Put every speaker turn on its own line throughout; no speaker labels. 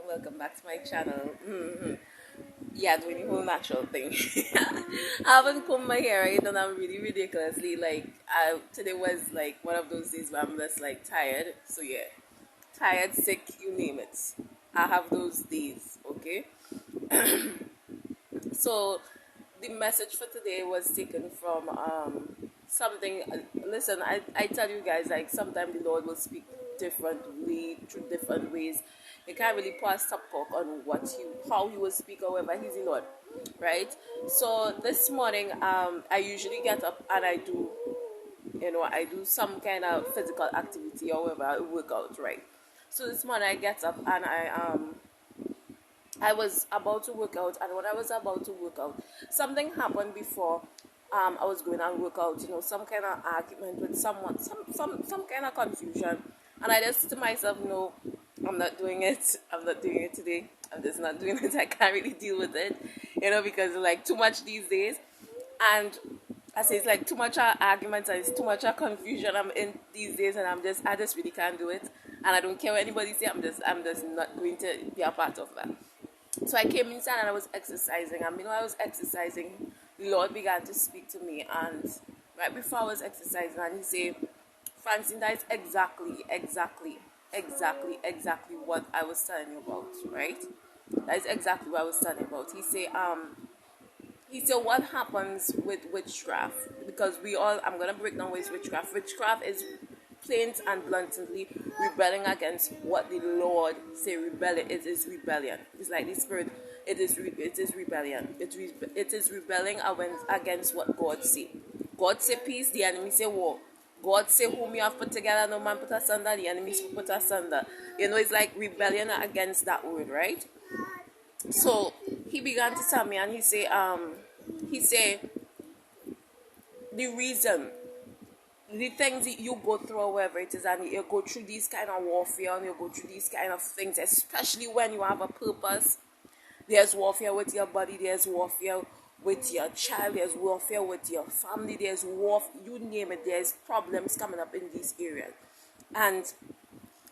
welcome back to my channel. Yeah, doing the whole natural thing. I haven't combed my hair, right? And I'm really ridiculously like, today was like one of those days where I'm just like tired. So yeah, tired, sick, you name it. I have those days, okay? So the message for today was taken from something. Listen, I tell you guys, like sometimes the Lord will speak differently through different ways. You can't really pass up talk on how he will speak. However, he's the Lord, right? So this morning, I usually get up and I do some kind of physical activity. However, I work out, right? So this morning I get up and I was about to work out, and when I was about to work out, something happened before I was going and work out. Some kind of argument with someone, some kind of confusion, and I just to myself, no, I'm not doing it. I'm not doing it today. I'm just not doing it. I can't really deal with it, because it's like too much these days, and I say it's like too much arguments and it's too much confusion I'm in these days, and I just really can't do it, and I don't care what anybody say. I'm just not going to be a part of that. So I came inside and I was exercising. And while I was exercising, the Lord began to speak to me. And right before I was exercising, and He said, Francine, that is exactly what I was telling you about, right? That is exactly what I was telling you about. He said, what happens with witchcraft? Because I'm going to break down what is witchcraft. Witchcraft is plain and bluntly rebelling against what the Lord say. Rebellion. It is rebellion. It's like the spirit. It is rebellion. It is rebelling against what God say. God say peace, the enemy say war. God say whom you have put together, no man put asunder, the enemies will put asunder. It's like rebellion against that word, right? So he began to tell me, and he say the reason, the things that you go through, however it is, and you go through these kind of warfare, and you go through these kind of things, especially when you have a purpose. There's warfare with your body, there's warfare with your child, there's warfare with your family, there's warfare, you name it, there's problems coming up in these areas. And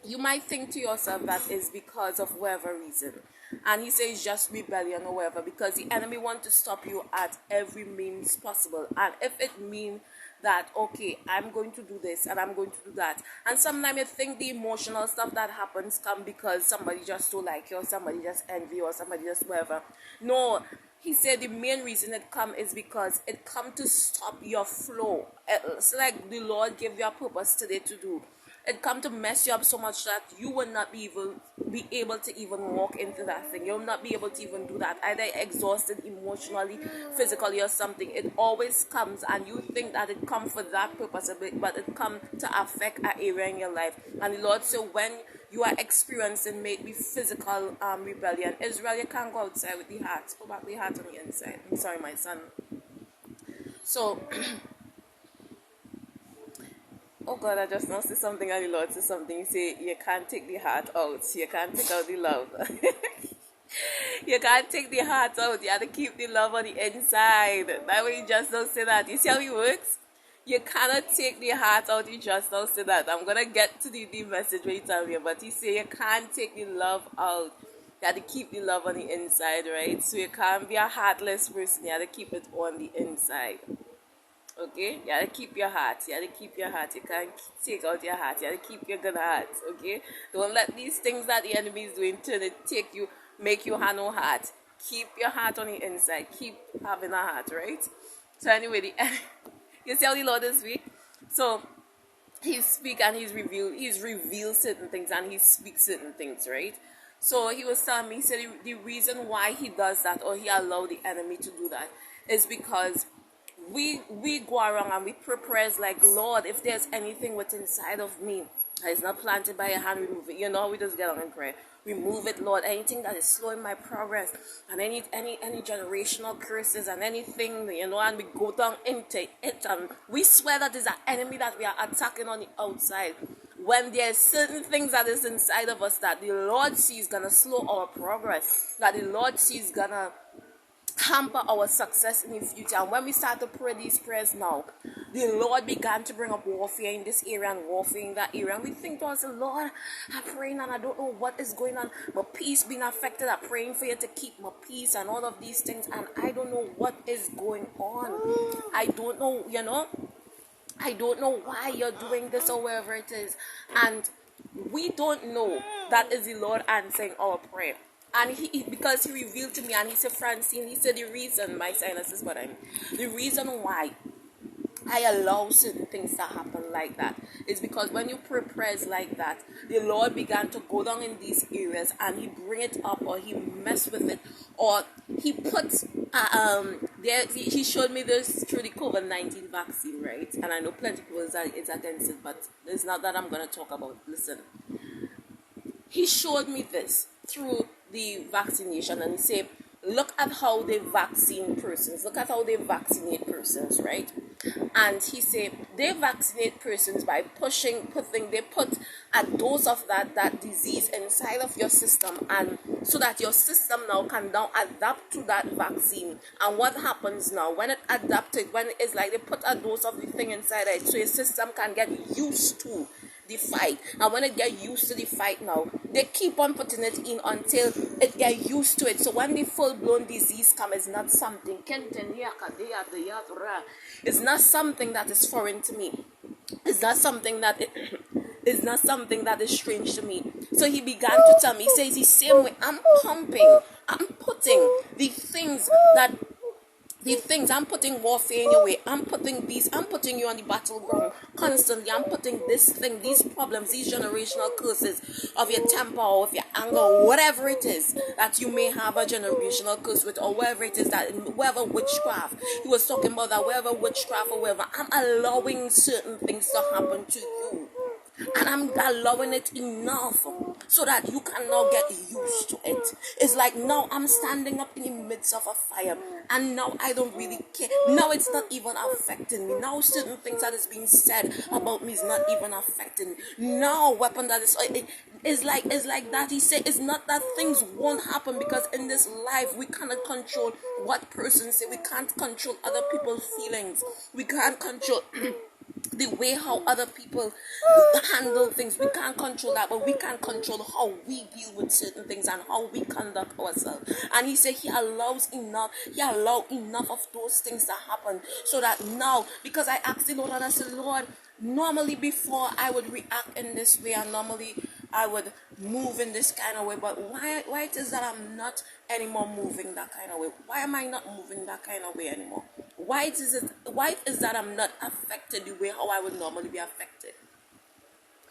you might think to yourself that is because of whatever reason. And he says just rebellion or whatever, because the enemy wants to stop you at every means possible. And if it means that, okay, I'm going to do this and I'm going to do that. And sometimes you think the emotional stuff that happens come because somebody just don't like you, or somebody just envy you, or somebody just whatever. No, he said the main reason it come is because it come to stop your flow. It's like the Lord gave you a purpose today to do. It come to mess you up so much that you will not be able to even walk into that thing. You'll not be able to even do that. Either exhausted emotionally, physically, or something. It always comes, and you think that it comes for that purpose, but it comes to affect an area in your life. And the Lord said, when you are experiencing maybe physical rebellion, Israel, you can't go outside with the heart. Go back with the heart on the inside. I'm sorry, my son. So oh God, I just now see something, and the Lord says something. He say, you can't take the heart out. You can't take out the love. You can't take the heart out. You have to keep the love on the inside. That way you just don't say that. You see how it works? You cannot take the heart out. You just don't say that. I'm going to get to the message when you tell me. But he say you can't take the love out. You have to keep the love on the inside, right? So you can't be a heartless person. You have to keep it on the inside. Okay, you have to keep your heart. You have to keep your heart. You can't take out your heart. You have to keep your good heart. Okay, don't let these things that the enemy is doing make you have no heart. Keep your heart on the inside. Keep having a heart, right? So anyway, you see how the Lord is weak. So he speak and he's revealed certain things, and he speaks certain things, right? So he was telling me, he said the reason why he does that, or he allowed the enemy to do that, is because we go around and we pray prayers like, Lord, if there's anything within inside of me that is not planted by your hand, remove it. We just get on and pray. Remove it, Lord. Anything that is slowing my progress, and any generational curses and anything, and we go down into it, and we swear that is an enemy that we are attacking on the outside. When there's certain things that is inside of us that the Lord sees gonna slow our progress, that the Lord sees gonna hamper our success in the future. And when we start to pray these prayers now, the Lord began to bring up warfare in this area and warfare in that area. And we think to ourselves, Lord, I'm praying and I don't know what is going on. My peace being affected. I'm praying for you to keep my peace and all of these things. And I don't know what is going on. I don't know, I don't know why you're doing this or wherever it is. And we don't know that is the Lord answering our prayer. And because he revealed to me, and he said, Francine, he said, the reason, my sinus is what I mean, the reason why I allow certain things to happen like that is because when you pray prayers like that, the Lord began to go down in these areas and he bring it up, or he mess with it, or he puts he showed me this through the COVID-19 vaccine, right? And I know plenty of people is against it, but it's not that I'm going to talk about. Listen, he showed me this through the vaccination, and he said, look at how they vaccine persons, look at how they vaccinate persons, right? And he said they vaccinate persons by they put a dose of that disease inside of your system, and so that your system now can now adapt to that vaccine. And what happens now when it adapted, when it's like they put a dose of the thing inside it, so your system can get used to the fight. And when it get used to the fight now, they keep on putting it in until it get used to it. So when the full-blown disease comes, it's not something it's not something that is foreign to me. It's not something that is not something that is strange to me. So he began to tell me, he says the same way I'm putting I'm putting warfare in your way. I'm putting you on the battleground constantly. I'm putting these problems, these generational curses of your temper or of your anger, or whatever it is that you may have a generational curse with, or whatever it is that, whatever witchcraft he was talking about, that whatever witchcraft or whatever, I'm allowing certain things to happen to you. And I'm allowing it enough so that you can now get used to it. It's like now I'm standing up in the midst of a fire, and now I don't really care. Now it's not even affecting me. Now certain things that is being said about me is not even affecting me. Now weapon that is like that. He said it's not that things won't happen, because in this life we cannot control what persons say. We can't control other people's feelings. We can't control the way how other people handle things. We can't control that, but we can control how we deal with certain things and how we conduct ourselves. And he said he allowed enough of those things to happen, so that now, because I asked the Lord, and I said, Lord, normally before I would react in this way, and normally I would move in this kind of way, but why it is that I'm not anymore moving that kind of way? Why am I not moving that kind of way anymore? Why is it that I'm not affected the way how I would normally be affected?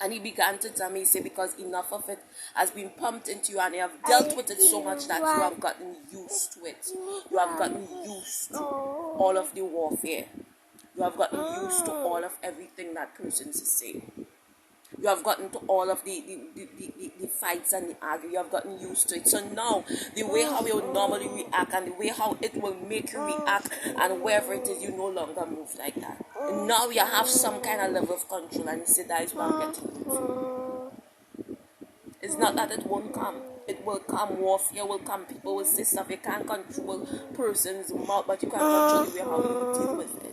And he began to tell me, he said, because enough of it has been pumped into you, and you have dealt with it so much that you have gotten used to it. You have gotten used to all of the warfare. You have gotten used to all of everything that persons say. You have gotten to all of the fights and the arguing. You have gotten used to it. So now, the way how you would normally react, and the way how it will make you react, and wherever it is, you no longer move like that. And now you have some kind of level of control, and he said that is what I'm getting. It's not that it won't come. It will come. Warfare will come. People will say stuff. You can't control persons' mouth, but you can control the way how you deal with it.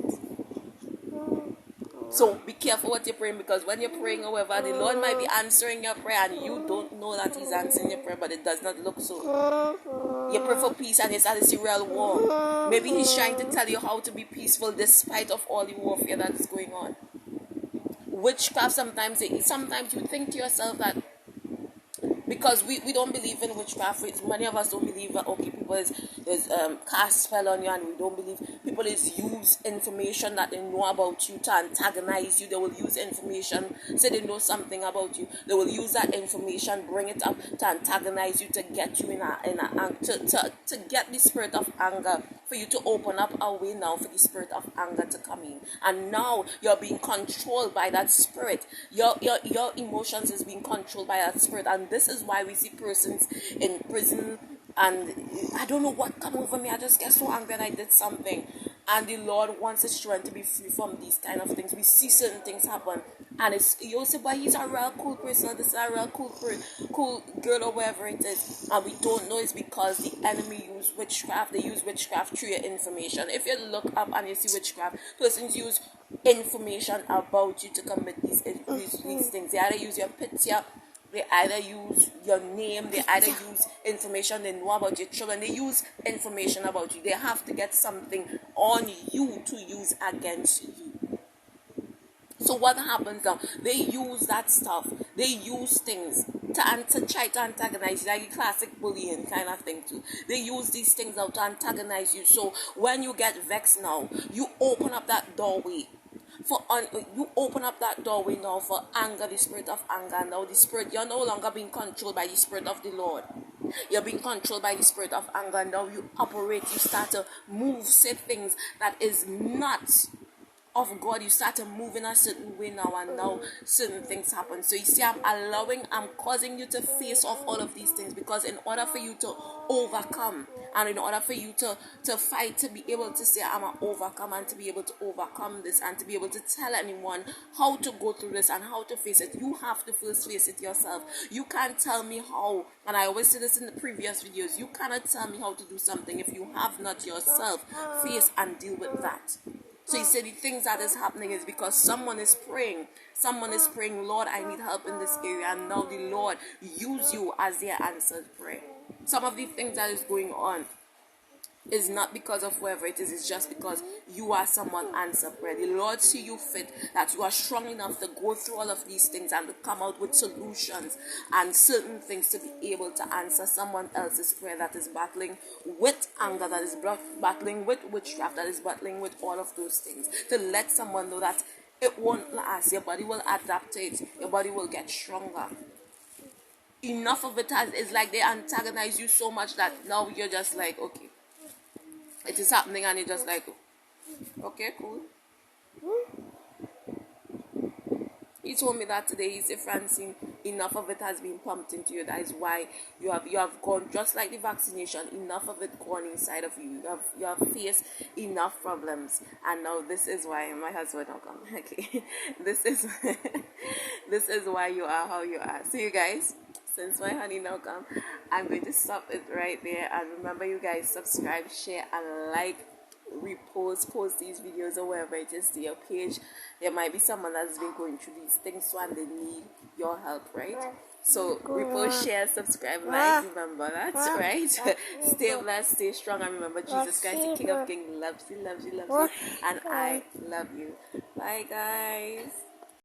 So be careful what you're praying, because when you're praying, however, the Lord might be answering your prayer and you don't know that he's answering your prayer, but it does not look so. You pray for peace and it's at a serial war. Maybe he's trying to tell you how to be peaceful despite of all the warfare that is going on. Witchcraft, sometimes you think to yourself that, because we don't believe in witchcraft. Many of us don't believe that, okay, people is cast spell on you, and we don't believe people is use information that they know about you to antagonize you. They will use information, say they know something about you. They will use that information, bring it up to antagonize you, to get you to get the spirit of anger, for you to open up a way now for the spirit of anger to come in. And now you're being controlled by that spirit. Your emotions is being controlled by that spirit. And this is why we see persons in prison, and I don't know what come over me. I just get so angry and I did something. And the Lord wants his children to be free from these kind of things. We see certain things happen, and you say, but he's a real cool person, this is a real cool girl, or whatever it is, and we don't know it's because the enemy use witchcraft. They use witchcraft through your information. If you look up and you see witchcraft, persons use information about you to commit these things. They either use your picture, they either use your name, they either use information they know about your children, they use information about you. They have to get something on you to use against you. So what happens now? They use that stuff. They use things to try to antagonize you, like the classic bullying kind of thing too. They use these things now to antagonize you. So when you get vexed now, you open up that doorway. You open up that doorway now for anger, the spirit of anger. Now the spirit, you're no longer being controlled by the spirit of the Lord. You're being controlled by the spirit of anger. Now you operate, you start to move, say things that is not of God. You start to move in a certain way now, and now certain things happen. So you see, I'm causing you to face off all of these things, because in order for you to overcome, and in order for you to fight, to be able to say I'm an overcomer, and to be able to overcome this, and to be able to tell anyone how to go through this and how to face it, you have to first face it yourself. You can't tell me how, and I always say this in the previous videos, you cannot tell me how to do something if you have not yourself face and deal with that. So you say the things that is happening is because someone is praying. Someone is praying, Lord, I need help in this area. And now the Lord use you as their answered prayer. Some of the things that is going on is not because of whoever it is. It's just because you are someone answered prayer. The Lord see you fit, that you are strong enough to go through all of these things and to come out with solutions and certain things to be able to answer someone else's prayer that is battling with anger, that is battling with witchcraft, that is battling with all of those things. To let someone know that it won't last. Your body will adapt to it. Your body will get stronger. Enough of it is like they antagonize you so much that now you're just like, okay, it is happening, and you're just like, okay, cool. He told me that today. He said, Francine, enough of it has been pumped into you. That is why you have gone, just like the vaccination, enough of it gone inside of you. You have faced enough problems, and now this is why my husband will come. Okay, this is why you are how you are. So you guys, since my honey now come, I'm going to stop it right there. And remember, you guys, subscribe, share, and like, post these videos or wherever it is to your page. There might be someone that's been going through these things, so, and they need your help, right? So repost, share, subscribe, like, remember that, right? Stay blessed, stay strong, and remember, Jesus Christ, the King of Kings, loves you, and I love you. Bye, guys.